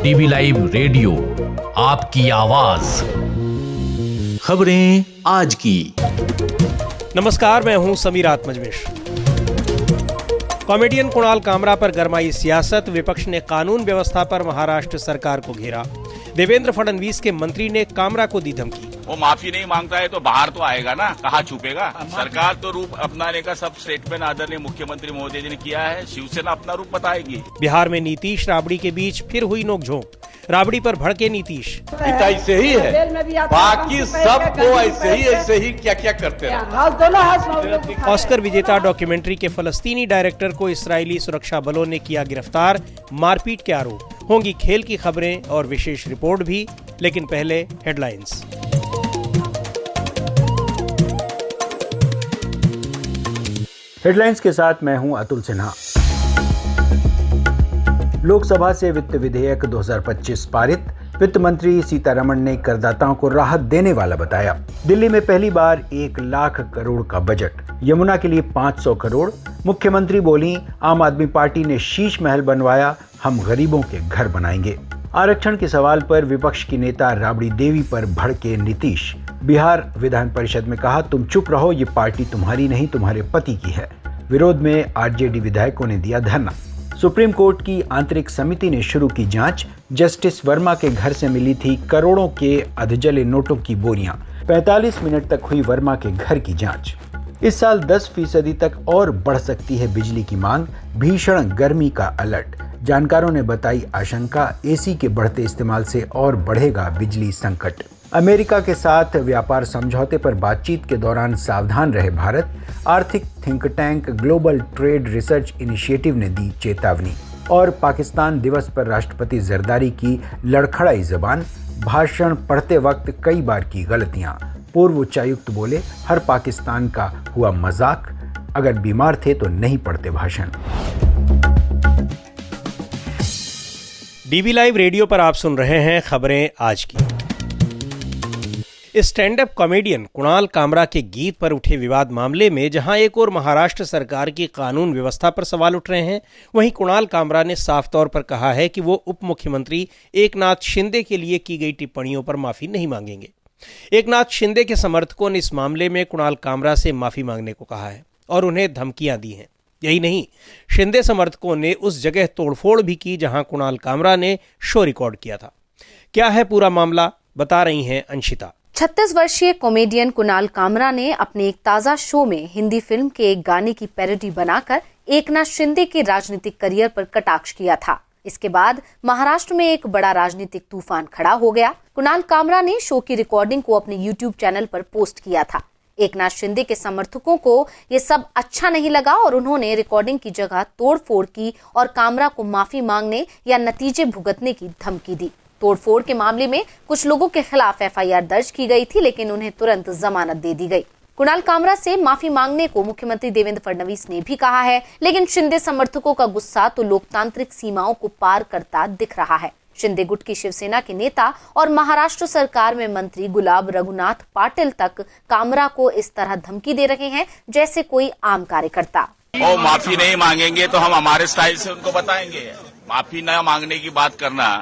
DV live radio, आपकी आवाज। खबरें आज की। नमस्कार, मैं हूं समीर आत्मजमेश। कॉमेडियन कुणाल कामरा पर गरमाई सियासत, विपक्ष ने कानून व्यवस्था पर महाराष्ट्र सरकार को घेरा। देवेंद्र फडणवीस के मंत्री ने कामरा को दी धमकी। वो माफी नहीं मांगता है तो बाहर तो आएगा ना, कहाँ छुपेगा। सरकार तो रूप अपनाने का सब स्टेटमेंट आदरणीय मुख्यमंत्री महोदय जी ने किया है, शिवसेना अपना रूप बताएगी। बिहार में नीतीश राबड़ी के बीच फिर हुई नोकझोंक, राबड़ी पर भड़के नीतीश। ऐसे ही है, बाकी सबको ऐसे ही क्या क्या करते हैं। ऑस्कर विजेता डॉक्यूमेंट्री के फलस्तीनी डायरेक्टर को इस्राएली सुरक्षा बलों ने किया गिरफ्तार, मारपीट के आरोप। होंगी खेल की खबरें और विशेष रिपोर्ट भी, लेकिन पहले हेडलाइंस। हेडलाइंस के साथ मैं हूं अतुल सिन्हा। लोकसभा से वित्त विधेयक 2025 पारित। वित्त मंत्री सीतारमण ने करदाताओं को राहत देने वाला बताया। दिल्ली में पहली बार 1 लाख करोड़ का बजट, यमुना के लिए 500 करोड़। मुख्यमंत्री बोली, आम आदमी पार्टी ने शीश महल बनवाया, हम गरीबों के घर बनाएंगे। आरक्षण के सवाल पर विपक्ष की नेता राबड़ी देवी पर भड़के नीतीश। बिहार विधान परिषद में कहा, तुम चुप रहो, ये पार्टी तुम्हारी नहीं तुम्हारे पति की है। विरोध में आरजेडी विधायकों ने दिया धरना। सुप्रीम कोर्ट की आंतरिक समिति ने शुरू की जांच। जस्टिस वर्मा के घर से मिली थी करोड़ों के अधजले नोटों की बोरियां। 45 मिनट तक हुई वर्मा के घर की जांच। इस साल 10% तक और बढ़ सकती है बिजली की मांग, भीषण गर्मी का अलर्ट। जानकारों ने बताई आशंका, एसी के बढ़ते इस्तेमाल से और बढ़ेगा बिजली संकट। अमेरिका के साथ व्यापार समझौते पर बातचीत के दौरान सावधान रहे भारत। आर्थिक think tank global trade research initiative ने दी चेतावनी। और पाकिस्तान दिवस पर राष्ट्रपति जरदारी की लड़खड़ाई जबान, भाषण पढ़ते वक्त कई बार की गलतियां। पूर्व उच्चायुक्त बोले, हर पाकिस्तान का हुआ मजाक, अगर बीमार थे तो नहीं पढ़ते भाषण। डीवी लाइव रेडियो पर आप सुन रहे हैं खबरें आज की। Stand up comedian Kunal Kamra के गीत पर उठे विवाद मामले में जहां एक और महाराष्ट्र सरकार की कानून व्यवस्था पर सवाल उठ रहे हैं, वहीं कुणाल कामरा ने साफ तौर पर कहा है कि वो उप मुख्यमंत्री एकनाथ शिंदे के लिए की गई टिप्पणियों पर माफी नहीं मांगेंगे। एकनाथ शिंदे के समर्थकों ने इस मामले में कुणाल कामरा से माफी मांगने को कहा है और उन्हें धमकियां दी हैं। यही नहीं, शिंदे समर्थकों ने उस जगह तोड़फोड़ भी की जहां कुणाल कामरा ने शो रिकॉर्ड किया था। क्या है पूरा मामला, बता रही हैं अंशिता। 36 वर्षीय कॉमेडियन कुणाल कामरा ने अपने एक ताजा शो में हिंदी फिल्म के एक गाने की पैरोडी बनाकर एकनाथ शिंदे के राजनीतिक करियर पर कटाक्ष किया था। इसके बाद महाराष्ट्र में एक बड़ा राजनीतिक तूफान खड़ा हो गया। कुणाल कामरा ने शो की रिकॉर्डिंग को अपने YouTube चैनल पर पोस्ट किया था। एकनाथ शिंदे के समर्थकों को ये सब अच्छा नहीं लगा और उन्होंने रिकॉर्डिंग की जगह तोड़फोड़ की और कामरा को माफी मांगने या नतीजे भुगतने की धमकी दी। तोड़फोड़ के मामले में कुछ लोगों के खिलाफ FIR दर्ज की गई थी, लेकिन उन्हें तुरंत जमानत दे दी गई। कुणाल कामरा से माफी मांगने को मुख्यमंत्री देवेंद्र फडणवीस ने भी कहा है, लेकिन शिंदे समर्थकों का गुस्सा तो लोकतांत्रिक सीमाओं को पार करता दिख रहा है। शिंदे गुट की शिवसेना के नेता और महाराष्ट्र सरकार में मंत्री गुलाब रघुनाथ पाटिल तक कामरा को इस तरह धमकी दे रहे हैं जैसे कोई आम कार्यकर्ता। वो माफी नहीं मांगेंगे तो हम हमारे स्टाइल से उनको बताएंगे। माफी न मांगने की बात करना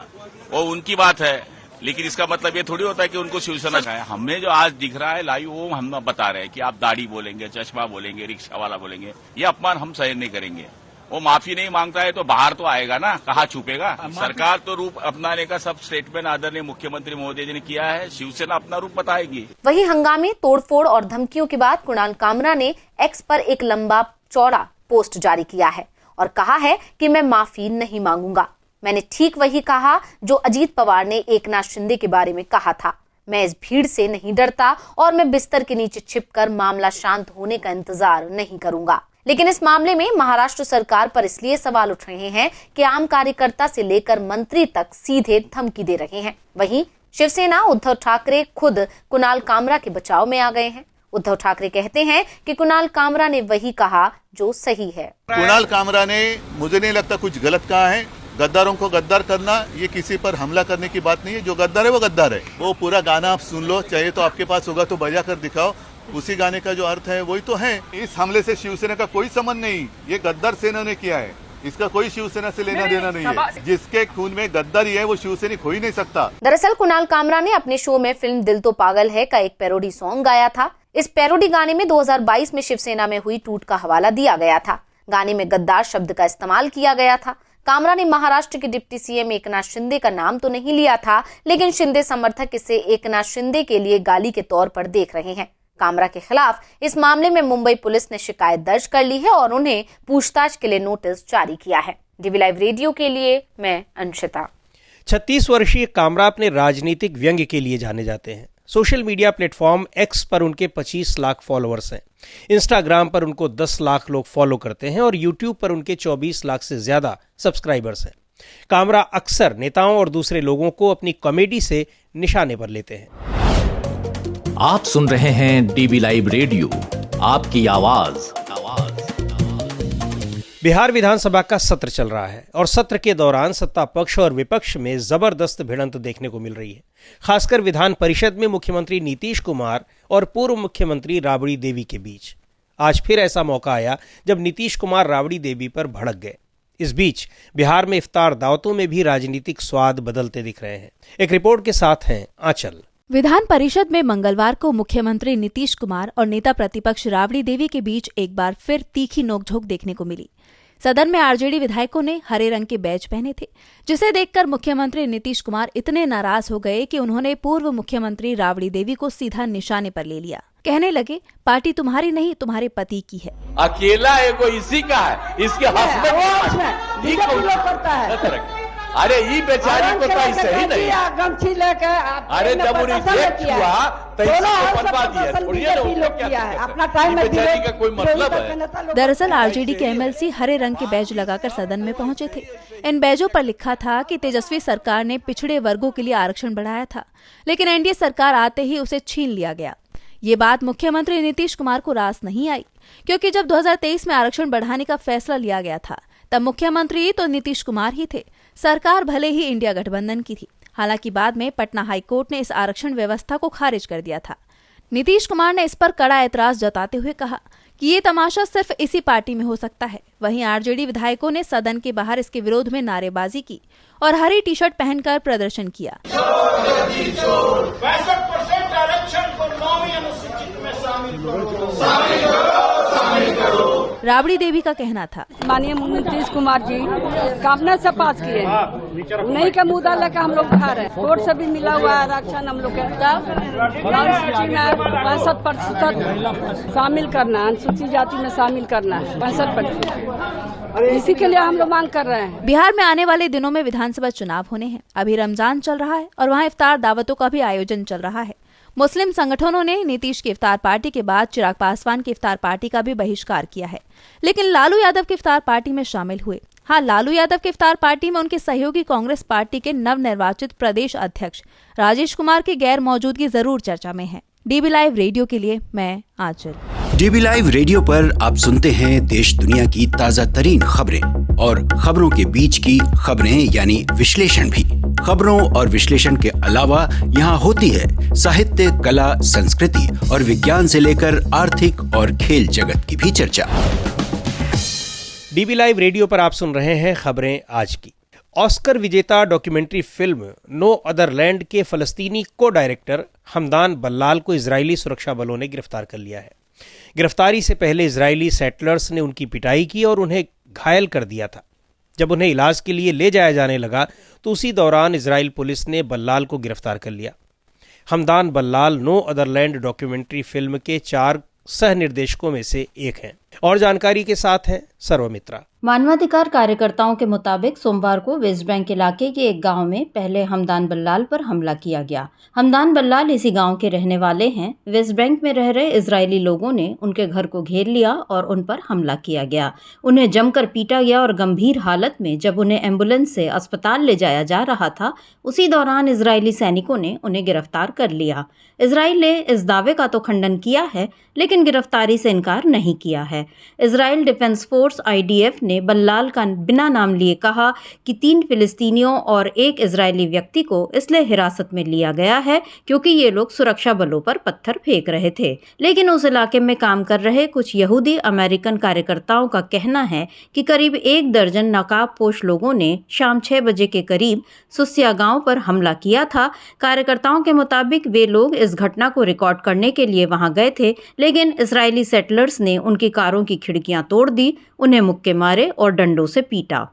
वो उनकी बात है, लेकिन इसका मतलब ये थोड़ी होता है कि उनको शिवसेना है। हमें जो आज दिख रहा है लाइव, वो हम बता रहे हैं कि आप दाढ़ी बोलेंगे, चश्मा बोलेंगे, रिक्शा वाला बोलेंगे, ये अपमान हम सहन नहीं करेंगे। वो माफी नहीं मांगता है तो बाहर तो आएगा ना, कहाँ छुपेगा। सरकार तो रूप अपनाने का सब स्टेटमेंट आदरणीय मुख्यमंत्री महोदय जी ने किया है, शिवसेना अपना रूप बताएगी। वही हंगामे, तोड़फोड़ और धमकियों के बाद कुणाल कामरा ने एक्स पर एक लंबा चौड़ा पोस्ट जारी किया है और कहा है कि मैं माफी नहीं मांगूंगा। मैंने ठीक वही कहा जो अजीत पवार ने एकनाथ शिंदे के बारे में कहा था। मैं इस भीड़ से नहीं डरता और मैं बिस्तर के नीचे छिपकर मामला शांत होने का इंतजार नहीं करूंगा। लेकिन इस मामले में महाराष्ट्र सरकार पर इसलिए सवाल उठ रहे हैं कि आम कार्यकर्ता से लेकर मंत्री तक सीधे धमकी दे रहे हैं। वहीं शिवसेना उद्धव ठाकरे खुद कुणाल कामरा के बचाव में आ गए हैं। उद्धव ठाकरे कहते हैं कि कुणाल कामरा ने वही कहा जो सही है। कुणाल कामरा ने, मुझे नहीं लगता कुछ गलत कहा है। गद्दारों को गद्दार करना ये किसी पर हमला करने की बात नहीं है। जो गद्दार है वो गद्दार है। वो पूरा गाना आप सुन लो, चाहिए तो आपके पास होगा तो बजा कर दिखाओ। उसी गाने का जो अर्थ है वही तो है। इस हमले से शिवसेना का कोई संबंध नहीं, ये गद्दार सेना ने किया है। इसका कोई शिवसेना से लेना देना नहीं है। जिसके खून में गद्दारी है वो शिवसैनिक हो ही नहीं सकता। दरअसल कुणाल कामरा ने अपने शो में फिल्म दिल तो पागल है का एक पैरोडी सॉन्ग गाया था। इस पैरोडी गाने में 2022 में शिवसेना में हुई टूट का हवाला दिया गया था। गाने में गद्दार शब्द का इस्तेमाल किया गया था। कामरा ने महाराष्ट्र के डिप्टी सीएम एकनाथ शिंदे का नाम तो नहीं लिया था, लेकिन शिंदे समर्थक इसे एकनाथ शिंदे के लिए गाली के तौर पर देख रहे हैं। कामरा के खिलाफ इस मामले में मुंबई पुलिस ने शिकायत दर्ज कर ली है और उन्हें पूछताछ के लिए नोटिस जारी किया है। डीवी लाइव रेडियो के लिए मैं अंशिता। 36 वर्षीय कामरा अपने राजनीतिक व्यंग्य के लिए जाने जाते हैं। सोशल मीडिया प्लेटफॉर्म एक्स पर उनके 25 लाख फॉलोअर्स हैं। इंस्टाग्राम पर उनको 10 लाख लोग फॉलो करते हैं और यूट्यूब पर उनके 24 लाख से ज्यादा सब्सक्राइबर्स हैं। कामरा अक्सर नेताओं और दूसरे लोगों को अपनी कॉमेडी से निशाने पर लेते हैं। आप सुन रहे हैं डीबी लाइव रेडियो, आपकी आवाज। बिहार विधानसभा का सत्र चल रहा है और सत्र के दौरान सत्ता पक्ष और विपक्ष में जबरदस्त भिड़ंत देखने को मिल रही है। खासकर विधान परिषद में मुख्यमंत्री नीतीश कुमार और पूर्व मुख्यमंत्री राबड़ी देवी के बीच। आज फिर ऐसा मौका आया जब नीतीश कुमार राबड़ी देवी पर भड़क गए। इस बीच बिहार में इफ्तार दावतों में भी राजनीतिक स्वाद बदलते दिख रहे हैं। एक रिपोर्ट के साथ हैं आंचल। विधान परिषद में मंगलवार को मुख्यमंत्री नीतीश कुमार और नेता प्रतिपक्ष राबड़ी देवी के बीच एक बार फिर तीखी नोकझोंक देखने को मिली। सदन में आरजेडी विधायकों ने हरे रंग के बैज पहने थे, जिसे देखकर मुख्यमंत्री नीतीश कुमार इतने नाराज हो गए कि उन्होंने पूर्व मुख्यमंत्री राबड़ी देवी को सीधा निशाने पर ले लिया। कहने लगे, पार्टी तुम्हारी नहीं तुम्हारे पति की है। अकेला एगो इसी का है, इसके हस्बैंड करता है। अरे ये बेचारी को तो सही नहीं, गमछी लेके अरे जब उन्हें रिजेक्ट हुआ तो बनवा दिया, अपना टाइम में बेचारी का कोई मतलब है। दरअसल आरजेडी के एमएलसी हरे रंग के बैज लगाकर सदन में पहुंचे थे। इन बैजों पर लिखा था कि तेजस्वी सरकार ने पिछड़े वर्गों के लिए आरक्षण बढ़ाया था, लेकिन एनडीए सरकार आते ही उसे छीन लिया गया। ये बात मुख्यमंत्री नीतीश कुमार को रास नहीं आई, क्योंकि जब 2023 में आरक्षण बढ़ाने का फैसला लिया गया था तब मुख्यमंत्री तो नीतीश कुमार ही थे। सरकार भले ही इंडिया गठबंधन की थी, हालांकि बाद में पटना हाईकोर्ट ने इस आरक्षण व्यवस्था को खारिज कर दिया था। नीतीश कुमार ने इस पर कड़ा ऐतराज जताते हुए कहा कि ये तमाशा सिर्फ इसी पार्टी में हो सकता है। वहीं आरजेडी विधायकों ने सदन के बाहर इसके विरोध में नारेबाजी की और हरी टी शर्ट पहनकर प्रदर्शन किया। 65% आरक्षण को 9वीं अनुसूचित में शामिल करो। राबड़ी देवी का कहना था, माननीय नीतीश कुमार जी कामना से पास किए हैं, उन्हीं का मुद्दा लेकर हम लोग खा रहे हैं। कोर्ट से भी मिला हुआ है आरक्षण हम लोग के। अनुसूची में 65% शामिल करना, अनुसूचित जाति में शामिल करना है 65%, इसी के लिए हम लोग मांग कर रहे हैं। बिहार में आने वाले दिनों में विधानसभा चुनाव होने हैं। अभी रमजान चल रहा है और वहाँ इफ्तार दावतों का भी आयोजन चल रहा है। मुस्लिम संगठनों ने नीतीश की इफ्तार पार्टी के बाद चिराग पासवान की इफ्तार पार्टी का भी बहिष्कार किया है, लेकिन लालू यादव की इफ्तार पार्टी में शामिल हुए। हाँ, लालू यादव की इफ्तार पार्टी में उनके सहयोगी कांग्रेस पार्टी के नवनिर्वाचित प्रदेश अध्यक्ष राजेश कुमार की गैर मौजूदगी जरूर चर्चा में है। डीबी लाइव रेडियो के लिए मैं आंचल। डीबी लाइव रेडियो पर आप सुनते हैं देश दुनिया की ताजा तरीन खबरें और खबरों के बीच की खबरें यानी विश्लेषण भी। खबरों और विश्लेषण के अलावा यहाँ होती है साहित्य, कला, संस्कृति और विज्ञान से लेकर आर्थिक और खेल जगत की भी चर्चा। डीबी लाइव रेडियो पर आप सुन रहे हैं खबरें आज की। ऑस्कर विजेता documentary film No Other Land के फलस्तीनी को डायरेक्टर हमदान बल्लाल को इजरायली सुरक्षा बलों ने गिरफ्तार कर लिया है। गिरफ्तारी से पहले इजरायली सेटलर्स ने उनकी पिटाई की और उन्हें घायल कर दिया था। जब उन्हें इलाज के लिए ले जाया जाने लगा तो उसी दौरान इजराइल पुलिस ने बल्लाल को गिरफ्तार कर लिया। Hamdan Ballal No Other Land documentary film के 4 सह निर्देशकों में से एक हैं। और जानकारी के साथ हैं सर्वमित्रा। मानवाधिकार कार्यकर्ताओं के मुताबिक सोमवार को वेस्ट बैंक इलाके के एक गांव में पहले हमदान बल्लाल पर हमला किया गया। हमदान बल्लाल इसी गांव के रहने वाले हैं। वेस्ट बैंक में रह रहे इजरायली लोगों ने उनके घर को घेर लिया और उन पर हमला किया गया। उन्हें जमकर पीटा गया और गंभीर हालत में जब उन्हें एम्बुलेंस से अस्पताल ले जाया जा रहा था, उसी दौरान इजरायली सैनिकों ने उन्हें गिरफ्तार कर लिया। इजराइल ने इस दावे का तो खंडन किया है, लेकिन गिरफ्तारी से इनकार नहीं किया है। है। इजराइल डिफेंस फोर्स IDF ने बल्लाल का बिना नाम लिए कहा कि 3 फिलिस्तीनियों और 1 इजरायली व्यक्ति को इसलिए हिरासत में लिया गया है क्योंकि ये लोग सुरक्षा बलों पर पत्थर फेंक रहे थे। लेकिन उस इलाके में काम कर रहे कुछ यहूदी अमेरिकन कार्यकर्ताओं का कहना है कि करीब 1 दर्जन नकाबपोश लोगों ने शाम 6 बजे के करीब सुस्सिया गांव पर हमला किया था। कार्यकर्ताओं के मुताबिक वे लोग इस घटना को रिकॉर्ड करने के लिए वहां गए थे, लेकिन इजरायली सेटलर्स ने उनकी कारों की खिड़कियां तोड़ दी, उन्हें मुक्के मारे और डंडों से पीटा।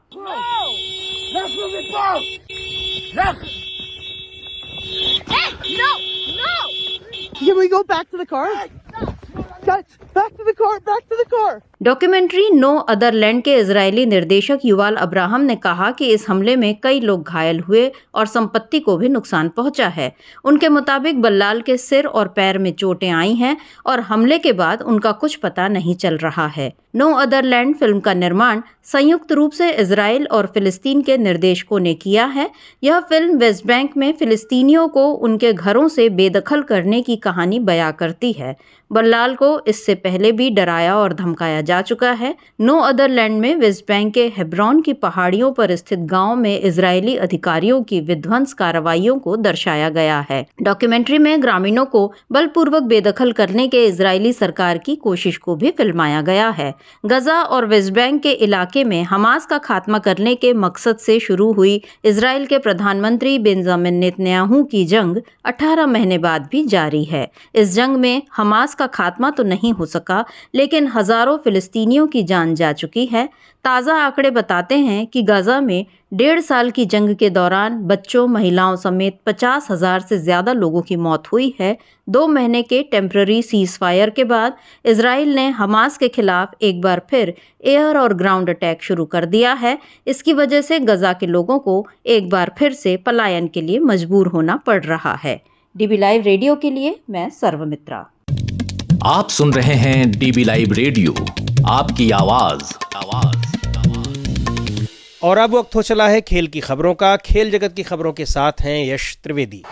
डॉक्यूमेंट्री नो अदर लैंड के इजरायली निर्देशक युवाल अब्राहम ने कहा कि इस हमले में कई लोग घायल हुए और संपत्ति को भी नुकसान पहुंचा है। उनके मुताबिक बल्लाल के सिर और पैर में चोटें आई हैं और हमले के बाद उनका कुछ पता नहीं चल रहा है। नो अदर लैंड फिल्म का निर्माण संयुक्त रूप से इजराइल और फिलिस्तीन के निर्देशकों ने किया है। यह फिल्म वेस्ट बैंक में फिलिस्तीनियों को उनके घरों से बेदखल करने की कहानी बयां करती है। बल्लाल को इससे पहले भी डराया और धमकाया जा चुका है। नो अदर लैंड में वेस्ट बैंक के हेब्रोन की पहाड़ियों पर स्थित गांव में इजरायली अधिकारियों की विध्वंस कार्रवाइयों को दर्शाया गया है। डॉक्यूमेंट्री में ग्रामीणों को बलपूर्वक बेदखल करने के इजरायली सरकार की कोशिश को भी फिल्माया गया है। गजा और वेस्ट बैंक के इलाके में हमास का खात्मा करने के मकसद से शुरू हुई इजराइल के प्रधानमंत्री बेंजामिन नेतन्याहू की जंग 18 महीने बाद भी जारी है। इस जंग में हमास का खात्मा तो नहीं हो सका, लेकिन हजारों फिलिस्तीनियों की जान जा चुकी है। ताज़ा आंकड़े बताते हैं कि गजा में 1.5 साल की जंग के दौरान बच्चों, महिलाओं समेत 50,000 से ज्यादा लोगों की मौत हुई है। 2 महीने के टेम्पररी सीज फायर के बाद इजराइल ने हमास के खिलाफ एक बार फिर एयर और ग्राउंड अटैक शुरू कर दिया है। इसकी वजह से गजा के लोगों को एक बार फिर से पलायन के लिए मजबूर होना पड़ रहा है। DB लाइव रेडियो के लिए मैं सर्वमित्रा। आप सुन रहे हैं DB लाइव रेडियो, आपकी आवाज। और अब वक्त हो चला है खेल की खबरों का। खेल जगत की खबरों के साथ हैं यश त्रिवेदी।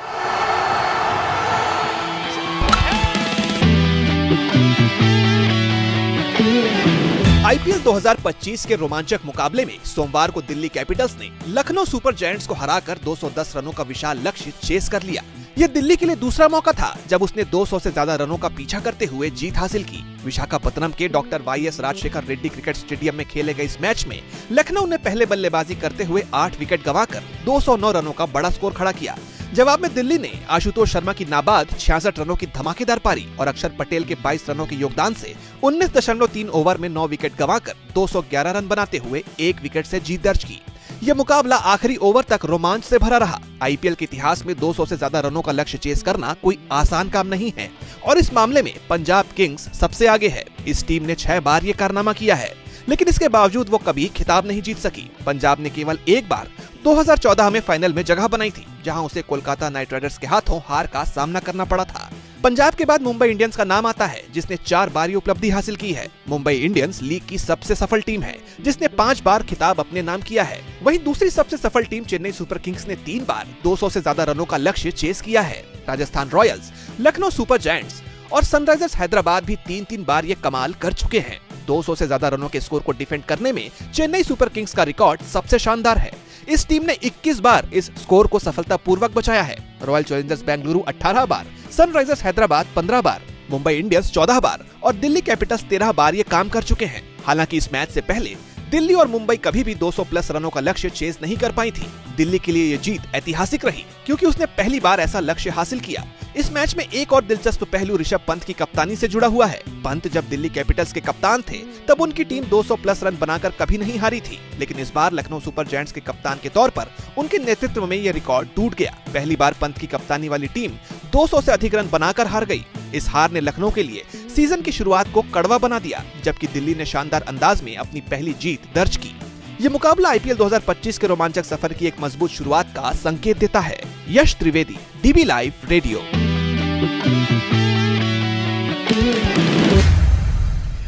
IPL 2025 के रोमांचक मुकाबले में सोमवार को दिल्ली कैपिटल्स ने लखनऊ सुपर जायंट्स को हराकर 210 रनों का विशाल लक्ष्य चेस कर लिया। यह दिल्ली के लिए दूसरा मौका था जब उसने 200 से ज्यादा रनों का पीछा करते हुए जीत हासिल की। विशाखापत्तनम के doctor YS Rajasekhara Reddy cricket stadium में खेले गए इस मैच में लखनऊ ने पहले बल्लेबाजी करते हुए 8 विकेट गंवाकर 209 रनों का बड़ा स्कोर खड़ा किया। जवाब में दिल्ली ने आशुतोष शर्मा की नाबाद 66 रनों की धमाकेदार पारी और अक्षर पटेल के 22 रनों के योगदान से 19.3 ओवर में 9 विकेट गंवाकर 211 रन बनाते हुए 1 विकेट से जीत दर्ज की। यह मुकाबला आखिरी ओवर तक रोमांच से भरा रहा। IPL के इतिहास में 200 से ज्यादा रनों का लक्ष्य चेस करना कोई आसान काम नहीं है और इस मामले में पंजाब किंग्स सबसे आगे है। इस टीम ने 6 बार ये कारनामा किया है, लेकिन इसके बावजूद वो कभी खिताब नहीं जीत सकी। पंजाब ने केवल एक बार 2014 में फाइनल में जगह बनाई थी, जहां उसे कोलकाता नाइट राइडर्स के हाथों हार का सामना करना पड़ा था। पंजाब के बाद मुंबई इंडियंस का नाम आता है, जिसने 4 बार ये उपलब्धि हासिल की है। मुंबई इंडियंस लीग की सबसे सफल टीम है, जिसने 5 बार खिताब अपने नाम किया है। वहीं दूसरी सबसे सफल टीम चेन्नई सुपर किंग्स ने 3 बार 200 से ज्यादा रनों का लक्ष्य चेस किया है। Rajasthan Royals, Lucknow super giants और सनराइजर्स हैदराबाद भी 3-3 बार ये कमाल कर चुके हैं। 200 से ज्यादा रनों के स्कोर को डिफेंड करने में चेन्नई सुपर किंग्स का रिकॉर्ड सबसे शानदार है। इस टीम ने 21 बार इस स्कोर को सफलतापूर्वक बचाया है। रॉयल चैलेंजर्स बेंगलुरु 18 बार, सनराइजर्स हैदराबाद 15 बार, मुंबई इंडियंस 14 बार और दिल्ली कैपिटल्स 13 बार ये काम कर चुके हैं। हालांकि इस मैच से पहले दिल्ली और मुंबई कभी भी 200 प्लस रनों का लक्ष्य चेस नहीं कर पाई थी। दिल्ली के लिए ये जीत ऐतिहासिक रही, क्योंकि उसने पहली बार ऐसा लक्ष्य हासिल किया। इस मैच में एक और दिलचस्प पहलू ऋषभ पंत की कप्तानी से जुड़ा हुआ है। पंत जब दिल्ली कैपिटल्स के कप्तान थे, तब उनकी टीम 200 प्लस रन बनाकर कभी नहीं हारी थी, लेकिन इस बार लखनऊ सुपर जायंट्स के कप्तान के तौर पर उनके नेतृत्व में ये रिकॉर्ड टूट गया। पहली बार पंत की कप्तानी वाली टीम 200 से अधिक रन बनाकर हार गई। इस हार ने लखनऊ के लिए सीजन की शुरुआत को कड़वा बना दिया, जबकि दिल्ली ने शानदार अंदाज में अपनी पहली जीत दर्ज की। ये मुकाबला IPL 2025 के रोमांचक सफर की एक मजबूत शुरुआत का संकेत देता है। यश त्रिवेदी, DB लाइव रेडियो।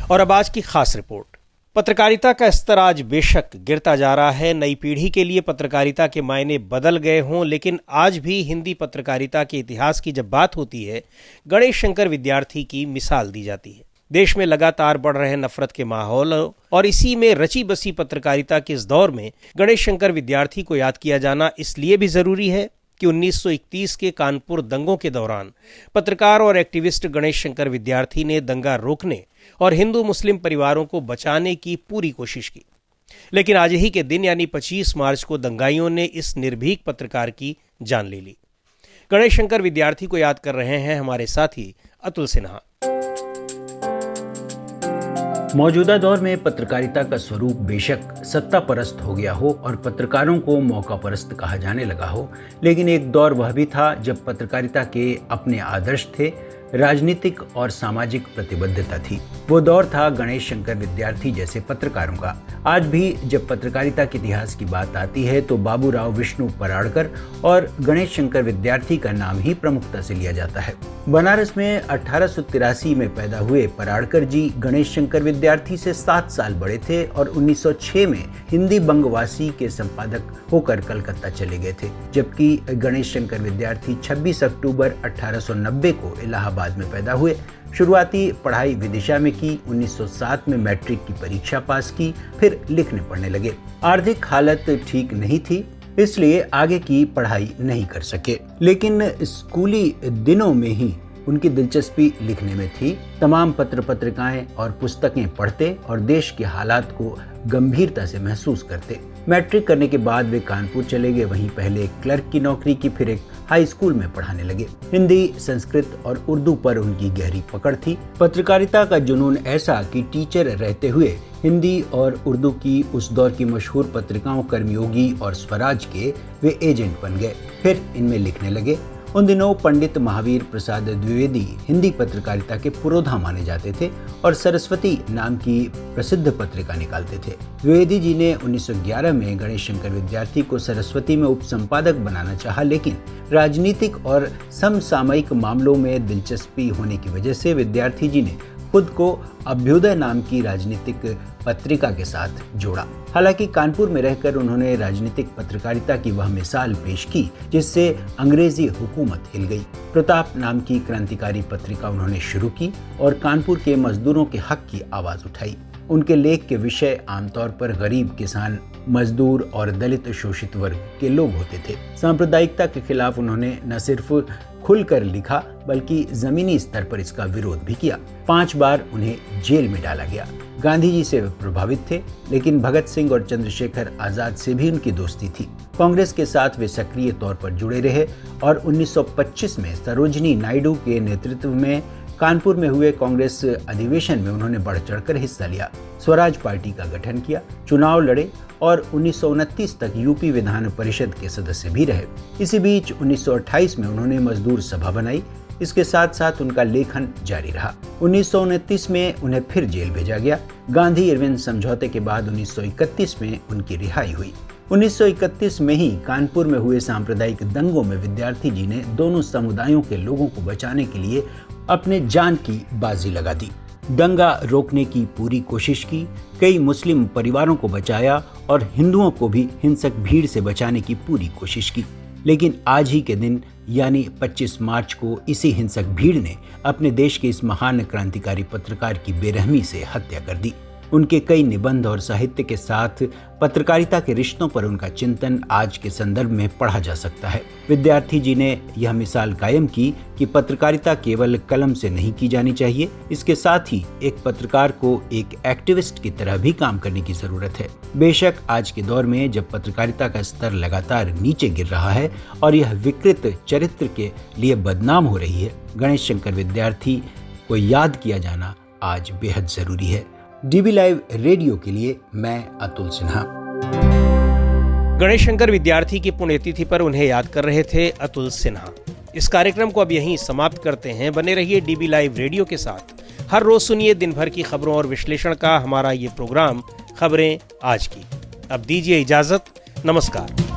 और अब आज की खास रिपोर्ट। पत्रकारिता का स्तर आज बेशक गिरता जा रहा है। नई पीढ़ी के लिए पत्रकारिता के मायने बदल गए हों, लेकिन आज भी हिंदी पत्रकारिता के इतिहास की जब बात होती है, गणेश शंकर विद्यार्थी की मिसाल दी जाती है। देश में लगातार बढ़ रहे नफरत के माहौल और इसी में रची बसी पत्रकारिता के इस दौर में गणेश शंकर विद्यार्थी को याद किया जाना इसलिए भी जरूरी है कि 1931 के कानपुर दंगों के दौरान पत्रकार और एक्टिविस्ट गणेश शंकर विद्यार्थी ने दंगा रोकने और हिंदू मुस्लिम परिवारों को बचाने की पूरी कोशिश की। लेकिन आज ही के दिन यानी 25 मार्च को दंगाइयों ने इस निर्भीक पत्रकार की जान ले ली। गणेश शंकर विद्यार्थी को याद कर रहे हैं हमारे साथी अतुल सिन्हा। मौजूदा दौर में पत्रकारिता का स्वरूप बेशक सत्ता परस्त हो गया हो और पत्रकारों को मौका परस्त कहा जाने लगा हो, लेकिन एक दौर वह भी था जब पत्रकारिता के अपने आदर्श थे, राजनीतिक और सामाजिक प्रतिबद्धता थी। वो दौर था गणेश शंकर विद्यार्थी जैसे पत्रकारों का। आज भी जब पत्रकारिता के इतिहास की बात आती है तो बाबूराव विष्णु पराड़कर और गणेश शंकर विद्यार्थी का नाम ही प्रमुखता से लिया जाता है। बनारस में 1883 में पैदा हुए पराड़कर जी गणेश शंकर विद्यार्थी से 7 साल बड़े थे और 1906 में हिंदी बंगवासी के संपादक होकर कलकत्ता चले गए थे, जबकि गणेश शंकर विद्यार्थी 26 अक्टूबर 1890 को इलाहाबाद में पैदा हुए। शुरुआती पढ़ाई विदिशा में की, 1907 में मैट्रिक की परीक्षा पास की, फिर लिखने पढ़ने लगे। आर्थिक हालत ठीक नहीं थी, इसलिए आगे की पढ़ाई नहीं कर सके, लेकिन स्कूली दिनों में ही उनकी दिलचस्पी लिखने में थी। तमाम पत्र पत्रिकाएं और पुस्तकें पढ़ते और देश के हालात को गंभीरता से महसूस करते। मैट्रिक करने के बाद वे कानपुर चले गए, वहीं पहले एक क्लर्क की नौकरी की, फिर एक हाई स्कूल में पढ़ाने लगे। हिंदी, संस्कृत और उर्दू पर उनकी गहरी पकड़ थी। पत्रकारिता का जुनून ऐसा कि टीचर रहते हुए हिंदी और उर्दू की उस दौर की मशहूर पत्रिकाओं कर्मयोगी और स्वराज के वे एजेंट बन गए, फिर इनमें लिखने लगे। उन दिनों पंडित महावीर प्रसाद द्विवेदी हिंदी पत्रकारिता के पुरोधा माने जाते थे और सरस्वती नाम की प्रसिद्ध पत्रिका निकालते थे। द्विवेदी जी ने 1911 में गणेश शंकर विद्यार्थी को सरस्वती में उपसंपादक बनाना चाहा, लेकिन राजनीतिक और समसामयिक मामलों में दिलचस्पी होने की वजह से विद्यार्थी जी ने खुद को अभ्युदय नाम की राजनीतिक पत्रिका के साथ जोड़ा। हालांकि कानपुर में रहकर उन्होंने राजनीतिक पत्रकारिता की वह मिसाल पेश की जिससे अंग्रेजी हुकूमत हिल गई। प्रताप नाम की क्रांतिकारी पत्रिका उन्होंने शुरू की और कानपुर के मजदूरों के हक की आवाज उठाई। उनके लेख के विषय आमतौर पर गरीब, किसान, मजदूर और दलित शोषित वर्ग के लोग होते थे। सांप्रदायिकता के खिलाफ उन्होंने न सिर्फ खुलकर लिखा बल्कि जमीनी स्तर पर इसका विरोध भी किया। 5 बार उन्हें जेल में डाला गया। गांधी जी से वे प्रभावित थे, लेकिन भगत सिंह और चंद्रशेखर आजाद से भी उनकी दोस्ती थी। कांग्रेस के साथ वे सक्रिय तौर पर जुड़े रहे और 1925 में सरोजिनी नायडू के नेतृत्व में कानपुर में हुए कांग्रेस अधिवेशन में उन्होंने बढ़ चढ़कर हिस्सा लिया। स्वराज पार्टी का गठन किया, चुनाव लड़े और 1929 तक यूपी विधान परिषद के सदस्य भी रहे। इसी बीच 1928 में उन्होंने मजदूर सभा बनाई। इसके साथ साथ उनका लेखन जारी रहा। 1929 में उन्हें फिर जेल भेजा गया। गांधी इरविन समझौते के बाद 1931 में उनकी रिहाई हुई। 1931 में ही कानपुर में हुए सांप्रदायिक दंगों में विद्यार्थी जी ने दोनों समुदायों के लोगों को बचाने के लिए अपने जान की बाजी लगा दी। दंगा रोकने की पूरी कोशिश की, कई मुस्लिम परिवारों को बचाया और हिंदुओं को भी हिंसक भीड़ से बचाने की पूरी कोशिश की। लेकिन आज ही के दिन यानी 25 मार्च को इसी हिंसक भीड़ ने अपने देश के इस महान क्रांतिकारी पत्रकार की बेरहमी से हत्या कर दी। उनके कई निबंध और साहित्य के साथ पत्रकारिता के रिश्तों पर उनका चिंतन आज के संदर्भ में पढ़ा जा सकता है। विद्यार्थी जी ने यह मिसाल कायम की कि पत्रकारिता केवल कलम से नहीं की जानी चाहिए, इसके साथ ही एक पत्रकार को एक एक्टिविस्ट की तरह भी काम करने की जरूरत है। बेशक आज के दौर में जब पत्रकारिता का स्तर लगातार नीचे गिर रहा है और यह विकृत चरित्र के लिए बदनाम हो रही है, गणेश शंकर विद्यार्थी को याद किया जाना आज बेहद जरूरी है। डीबी लाइव रेडियो के लिए मैं अतुल सिन्हा। गणेश शंकर विद्यार्थी की पुण्यतिथि पर उन्हें याद कर रहे थे अतुल सिन्हा। इस कार्यक्रम को अब यहीं समाप्त करते हैं। बने रहिए डीबी लाइव रेडियो के साथ। हर रोज सुनिए दिन भर की खबरों और विश्लेषण का हमारा ये प्रोग्राम खबरें आज की। अब दीजिए इजाजत। नमस्कार।